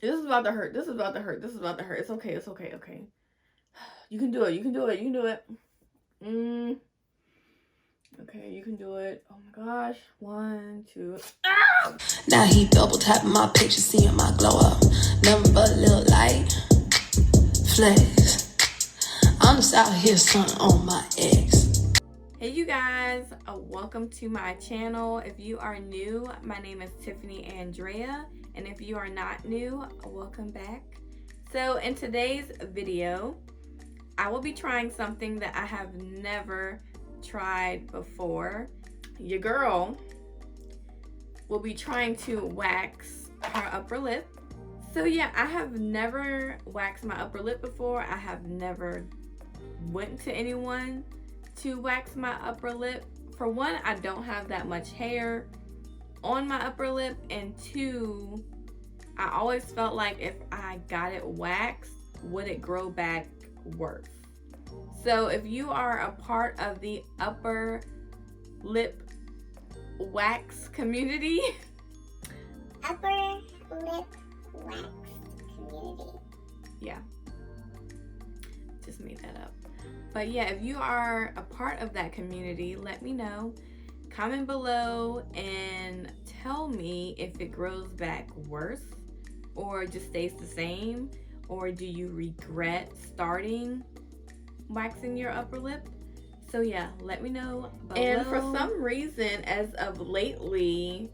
This is about to hurt. This is about to hurt. This is about to hurt. It's okay. It's okay. Okay. You can do it. You can do it. You can do it. Okay, you can do it. Oh my gosh. 1, 2. Ah! Now he double tapping my picture, seeing my glow up. Nothing but a little light flex. I'm just out here stunting on my ex. Hey you guys, welcome to my channel. If you are new, my name is Tiffanyyandrea, and if you are not new, welcome back. So in today's video, I will be trying something that I have never tried before. Your girl will be trying to wax her upper lip. So yeah, I have never waxed my upper lip before. I have never went to anyone to wax my upper lip. For one, I don't have that much hair on my upper lip, and two, I always felt like if I got it waxed, would it grow back worse? So if you are a part of the upper lip wax community, upper lip wax community. Yeah, just made that up. But yeah, if you are a part of that community, let me know. Comment below and tell me if it grows back worse or just stays the same, or do you regret starting waxing your upper lip? So yeah, let me know below. And for some reason, as of lately,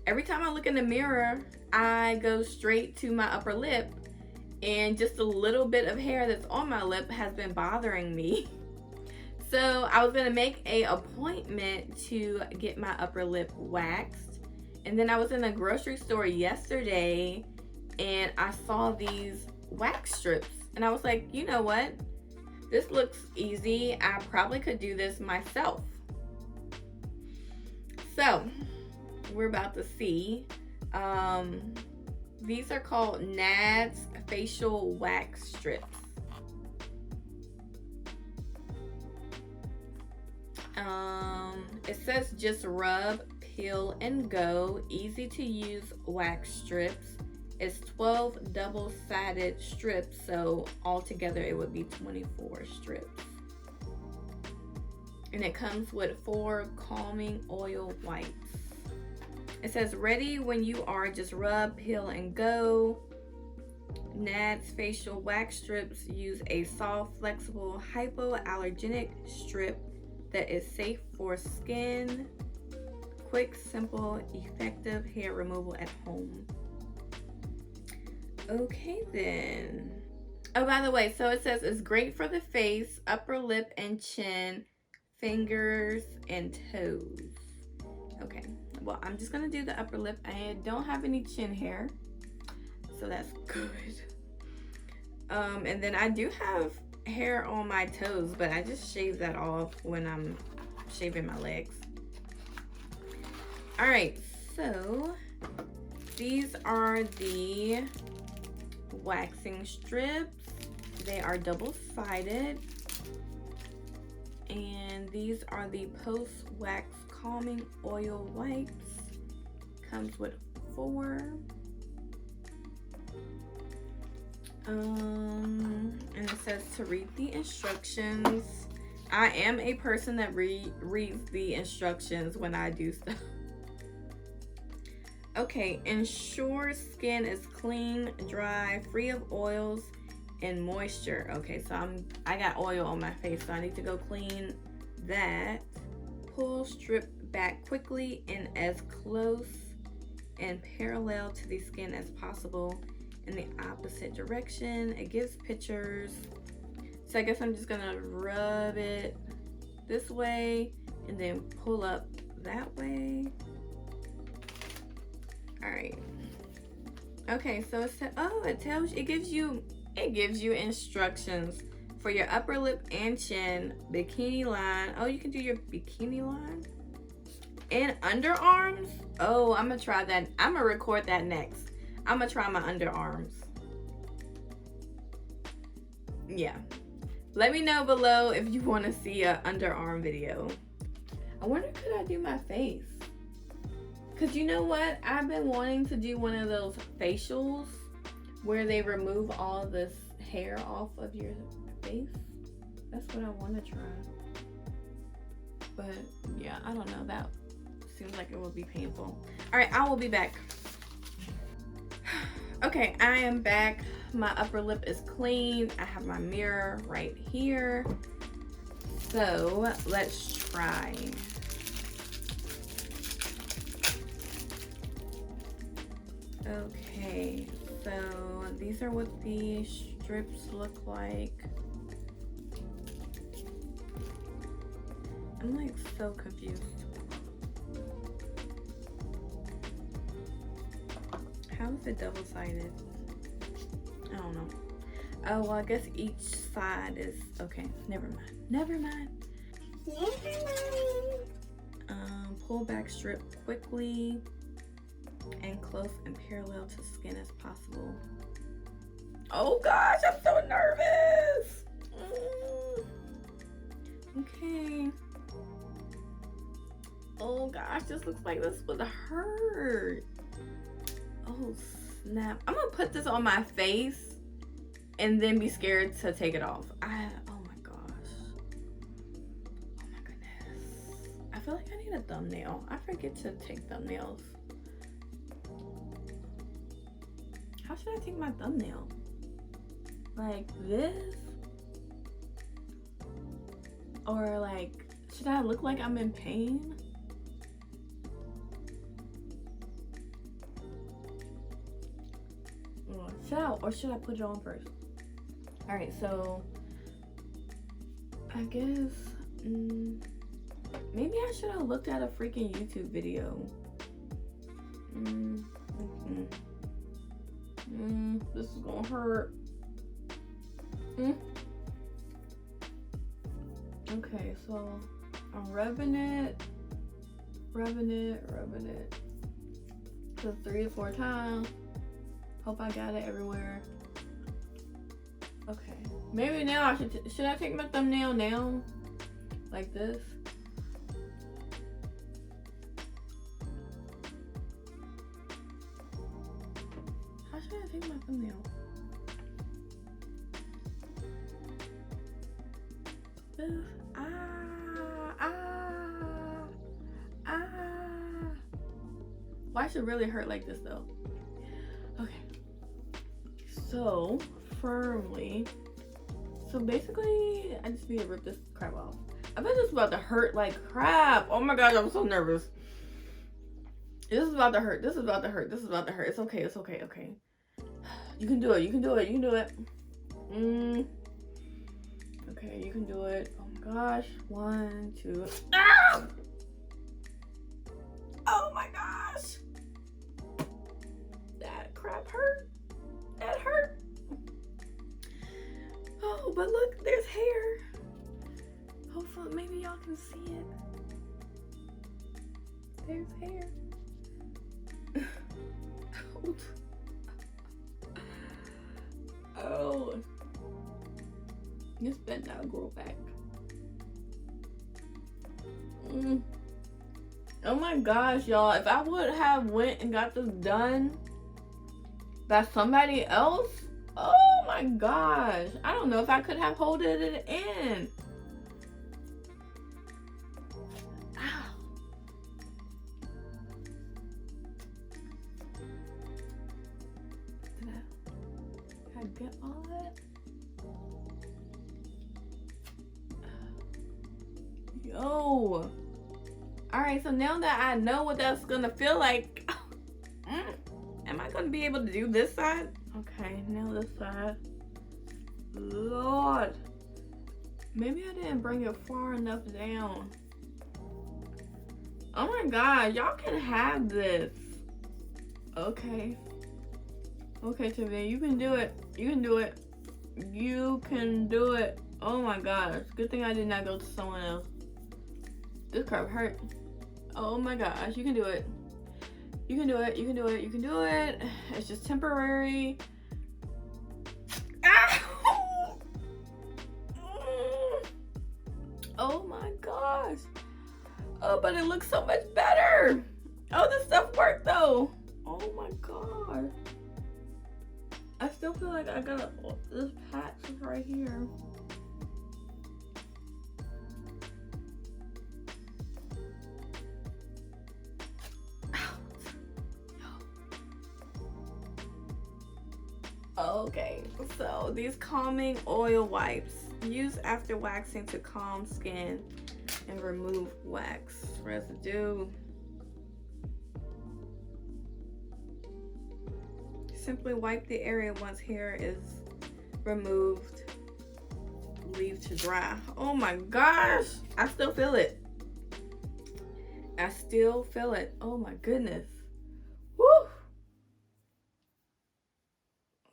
every time I look in the mirror, I go straight to my upper lip, and just a little bit of hair that's on my lip has been bothering me. So I was gonna make an appointment to get my upper lip waxed, and then I was in a grocery store yesterday and I saw these wax strips, and I was like, you know what? This looks easy. I probably could do this myself. So we're about to see. These are called Nads facial wax strips. It says just rub, peel, and go. Easy to use wax strips. It's 12 double-sided strips, so altogether it would be 24 strips. And it comes with 4 calming oil wipes. It says ready when you are, just rub, peel, and go. Nads facial wax strips use a soft, flexible, hypoallergenic strip that is safe for skin. Quick, simple, effective hair removal at home. Okay then. Oh, by the way, so it says it's great for the face, upper lip and chin, fingers, and toes. Okay, well, I'm just gonna do the upper lip. I don't have any chin hair, so that's good. And then I do have hair on my toes, but I just shave that off when I'm shaving my legs. All right, so these are the waxing strips. They are double-sided, and these are the post-wax calming oil wipes. Comes with 4. And it says to read the instructions. I am a person that reads the instructions when I do stuff. Okay, ensure skin is clean, dry, free of oils and moisture. Okay, so I got oil on my face, so I need to go clean that. Pull strip back quickly and as close and parallel to the skin as possible in the opposite direction. It gives pictures. So I guess I'm just gonna rub it this way and then pull up that way. All right. Okay, so it gives you instructions for your upper lip and chin, bikini line. Oh, you can do your bikini line and underarms. Oh, I'm gonna try that. I'm gonna record that next. I'm gonna try my underarms. Yeah. Let me know below if you want to see an underarm video. I wonder, could I do my face? Because you know what? I've been wanting to do one of those facials where they remove all this hair off of your face. That's what I want to try. But yeah, I don't know. That seems like it would be painful. All right, I will be back. Okay, I am back. My upper lip is clean. I have my mirror right here. So let's try. Okay, so these are what the strips look like. I'm like so confused. How is it double-sided? I don't know. Oh, well, I guess each side is okay. Never mind. Never mind. Pull back strip quickly and close and parallel to skin as possible. Oh gosh, I'm so nervous. Okay. Oh gosh, this looks like this would hurt. Oh snap. I'm gonna put this on my face and then be scared to take it off. Oh my gosh. Oh my goodness. I feel like I need a thumbnail. I forget to take thumbnails. How should I take my thumbnail? Like this? Or like, should I look like I'm in pain? Should I put it on first? All right, so I guess maybe I should have looked at a freaking YouTube video. This is gonna hurt. Okay, so I'm rubbing it to 3 to 4 times. Hope I got it everywhere. Okay, maybe now I should I take my thumbnail now? Like this? How should I take my thumbnail? Why should it really hurt like this though? Okay. So firmly. So basically, I just need to rip this crap off. I bet this is about to hurt like crap. Oh my god, I'm so nervous. This is about to hurt. This is about to hurt. This is about to hurt. It's okay. It's okay. Okay. You can do it. You can do it. You can do it. Okay, you can do it. Oh my gosh. 1, 2. Ah! Oh my gosh. That crap hurt. That hurt. Oh, but look, there's hair. Hopefully, maybe y'all can see it. There's hair. Oh. This better not grow back. Oh my gosh, y'all. If I would have went and got this done by somebody else, oh my gosh. I don't know if I could have held it in. Ow. Did I get all that? Yo. Alright, so now that I know what that's gonna feel like, am I gonna be able to do this side? Okay, now this side. Lord. Maybe I didn't bring it far enough down. Oh my god, y'all can have this. Okay. Okay, Tiffany, you can do it. You can do it. You can do it. Oh my gosh. Good thing I did not go to someone else. This crap hurt. Oh my gosh, you can do it. You can do it. You can do it. You can do it. It's just temporary. Ow! Oh my gosh. Oh, but it looks so much better. Oh, this stuff worked though. Oh my god. I still feel like I got this patch is right here. Okay, so these calming oil wipes used after waxing to calm skin and remove wax residue. Simply wipe the area once hair is removed. Leave to dry. Oh my gosh, I still feel it. I still feel it. Oh my goodness. Woo!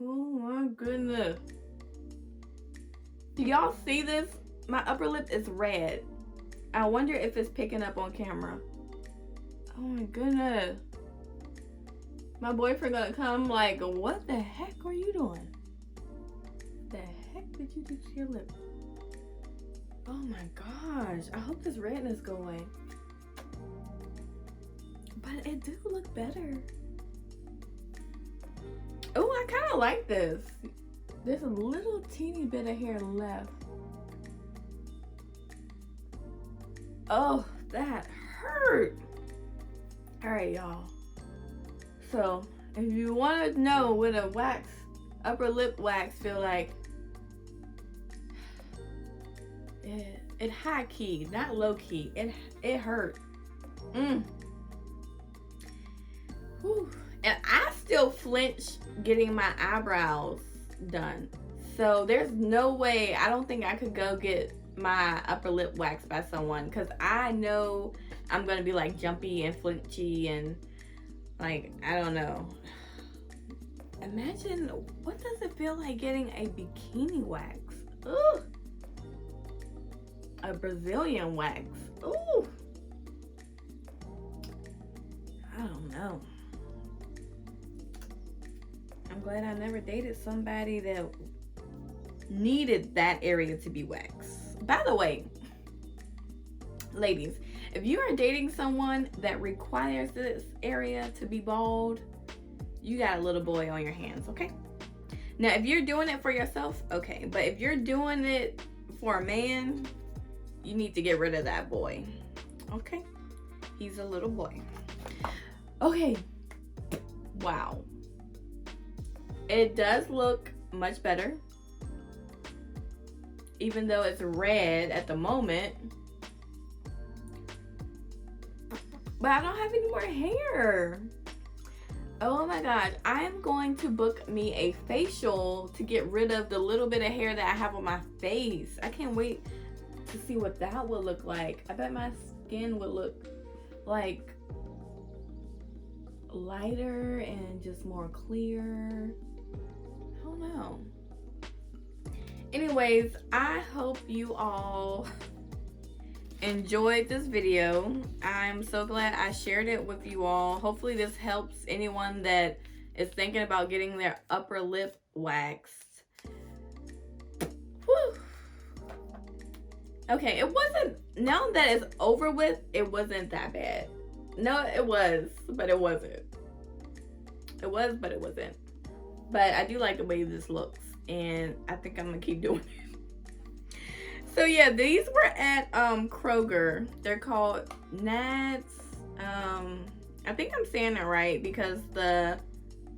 Oh my goodness. Do y'all see this? My upper lip is red. I wonder if it's picking up on camera. Oh my goodness. My boyfriend gonna come like, what the heck are you doing? The heck did you do to your lip? Oh my gosh. I hope this redness go away. But it do look better. Oh, I kind of like this. There's a little teeny bit of hair left. Oh, that hurt. All right, y'all. So, if you want to know what a wax, upper lip wax feel like, it high key, not low key. It hurt. Whew. And I still flinch getting my eyebrows done. So there's no way, I don't think I could go get my upper lip waxed by someone, because I know I'm going to be like jumpy and flinchy and like, I don't know. Imagine, what does it feel like getting a bikini wax? Ugh. A Brazilian wax. Ooh. I don't know. I'm glad I never dated somebody that needed that area to be waxed. By the way, ladies, if you are dating someone that requires this area to be bald, you got a little boy on your hands, okay? Now, if you're doing it for yourself, okay. But if you're doing it for a man, you need to get rid of that boy, okay? He's a little boy. Okay. Wow. It does look much better, even though it's red at the moment. But I don't have any more hair. Oh my gosh, I am going to book me a facial to get rid of the little bit of hair that I have on my face. I can't wait to see what that would look like. I bet my skin would look like lighter and just more clear. I don't know. Anyways, I hope you all enjoyed this video. I'm so glad I shared it with you all. Hopefully this helps anyone that is thinking about getting their upper lip waxed. Whew. Okay, it wasn't, now that it's over with, it wasn't that bad. No, it was, but it wasn't. It was, but it wasn't. But I do like the way this looks, and I think I'm gonna keep doing it. So yeah, these were at Kroger. They're called Nads. I think I'm saying it right because the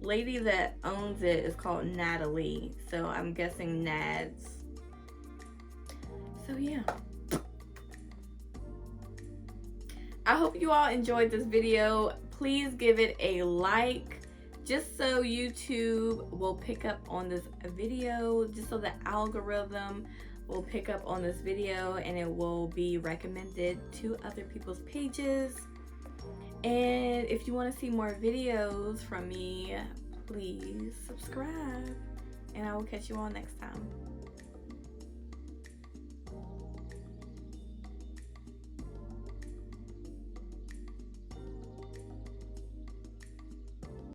lady that owns it is called Natalie. So I'm guessing Nads. So yeah. I hope you all enjoyed this video. Please give it a like, just so YouTube will pick up on this video, just so the algorithm will pick up on this video and it will be recommended to other people's pages. And if you want to see more videos from me, please subscribe, and I will catch you all next time.